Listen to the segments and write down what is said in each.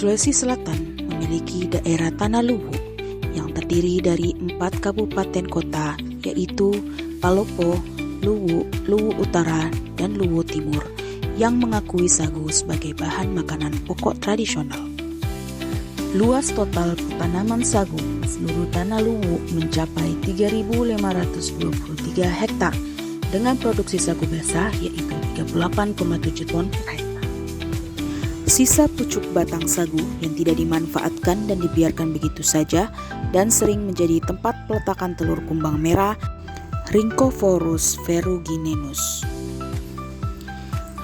Sulawesi Selatan memiliki daerah Tanah Luwu yang terdiri dari 4 kabupaten kota, yaitu Palopo, Luwu, Luwu Utara, dan Luwu Timur, yang mengakui sagu sebagai bahan makanan pokok tradisional. Luas total tanaman sagu seluruh Tanah Luwu mencapai 3.523 hektar dengan produksi sagu basah yaitu 38,7 ton per hektar. Sisa pucuk batang sagu yang tidak dimanfaatkan dan dibiarkan begitu saja dan sering menjadi tempat peletakan telur kumbang merah Rhynchophorus ferruginenus.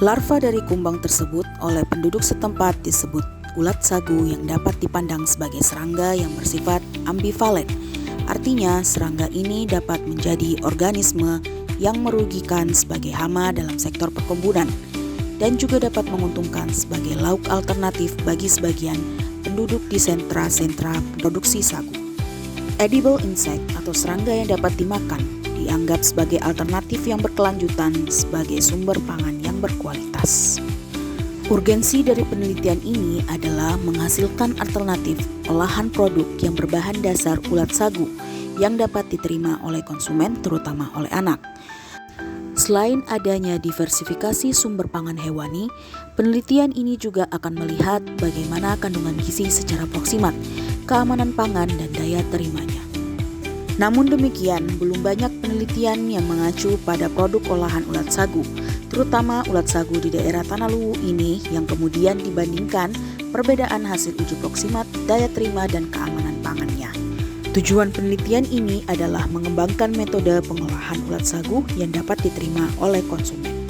Larva dari kumbang tersebut oleh penduduk setempat disebut ulat sagu yang dapat dipandang sebagai serangga yang bersifat ambivalen. Artinya serangga ini dapat menjadi organisme yang merugikan sebagai hama dalam sektor perkebunan dan juga dapat menguntungkan sebagai lauk alternatif bagi sebagian penduduk di sentra-sentra produksi sagu. Edible insect atau serangga yang dapat dimakan dianggap sebagai alternatif yang berkelanjutan sebagai sumber pangan yang berkualitas. Urgensi dari penelitian ini adalah menghasilkan alternatif olahan produk yang berbahan dasar ulat sagu yang dapat diterima oleh konsumen terutama oleh anak. Selain adanya diversifikasi sumber pangan hewani, penelitian ini juga akan melihat bagaimana kandungan gizi secara proksimat, keamanan pangan, dan daya terimanya. Namun demikian, belum banyak penelitian yang mengacu pada produk olahan ulat sagu, terutama ulat sagu di daerah Tanah Luwu ini yang kemudian dibandingkan perbedaan hasil uji proksimat, daya terima, dan keamanan pangannya. Tujuan penelitian ini adalah mengembangkan metode pengolahan ulat sagu yang dapat diterima oleh konsumen.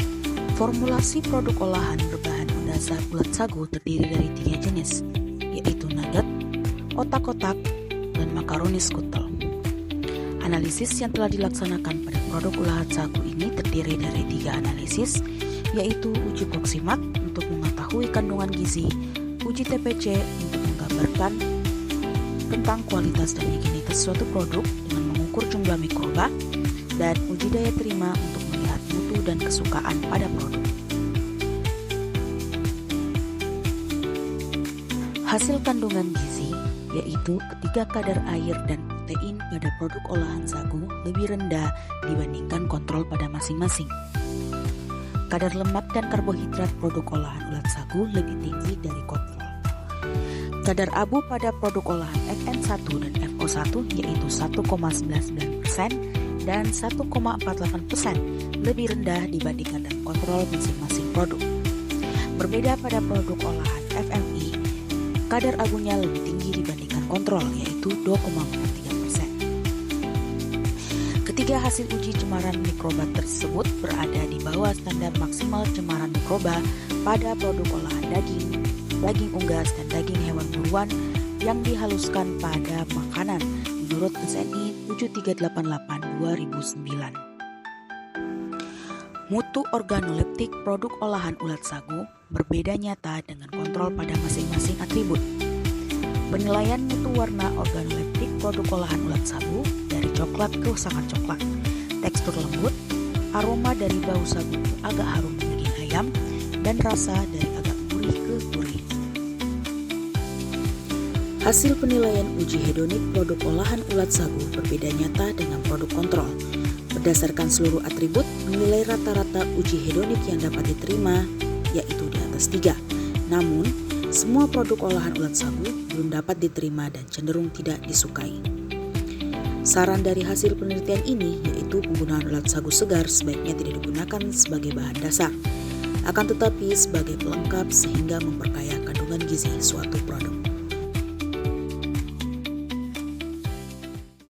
Formulasi produk olahan berbahan dasar ulat sagu terdiri dari 3 jenis, yaitu nugget, otak-otak, dan makaroni skutel. Analisis yang telah dilaksanakan pada produk olahan sagu ini terdiri dari 3 analisis, yaitu uji proksimat untuk mengetahui kandungan gizi, uji TPC untuk menggambarkan tentang kualitas dan higienitas suatu produk dengan mengukur jumlah mikroba, dan uji daya terima untuk melihat mutu dan kesukaan pada produk. Hasil kandungan gizi yaitu ketika kadar air dan protein pada produk olahan sagu lebih rendah dibandingkan kontrol pada masing-masing. Kadar lemak dan karbohidrat produk olahan ulat sagu lebih tinggi dari kontrol. Kadar abu pada produk olahan FN1 dan FO1 yaitu 1,99% dan 1,48% lebih rendah dibandingkan dengan kontrol masing-masing produk. Berbeda pada produk olahan FMI, kadar abunya lebih tinggi dibandingkan kontrol yaitu 2,43%. Ketiga hasil uji cemaran mikroba tersebut berada di bawah standar maksimal cemaran mikroba pada produk olahan daging unggas, dan daging hewan buruan yang dihaluskan pada makanan menurut SNI 7388/2009. Mutu organoleptik produk olahan ulat sagu berbeda nyata dengan kontrol pada masing-masing atribut. Penilaian mutu warna organoleptik produk olahan ulat sagu dari coklat ke sangat coklat, tekstur lembut, aroma dari bau sagu agak harum daging ayam, dan rasa dari agak gurih ke gurih. Hasil penilaian uji hedonik produk olahan ulat sagu berbeda nyata dengan produk kontrol. Berdasarkan seluruh atribut, menilai rata-rata uji hedonik yang dapat diterima yaitu di atas 3. Namun, semua produk olahan ulat sagu belum dapat diterima dan cenderung tidak disukai. Saran dari hasil penelitian ini yaitu penggunaan ulat sagu segar sebaiknya tidak digunakan sebagai bahan dasar, akan tetapi sebagai pelengkap sehingga memperkaya kandungan gizi suatu produk.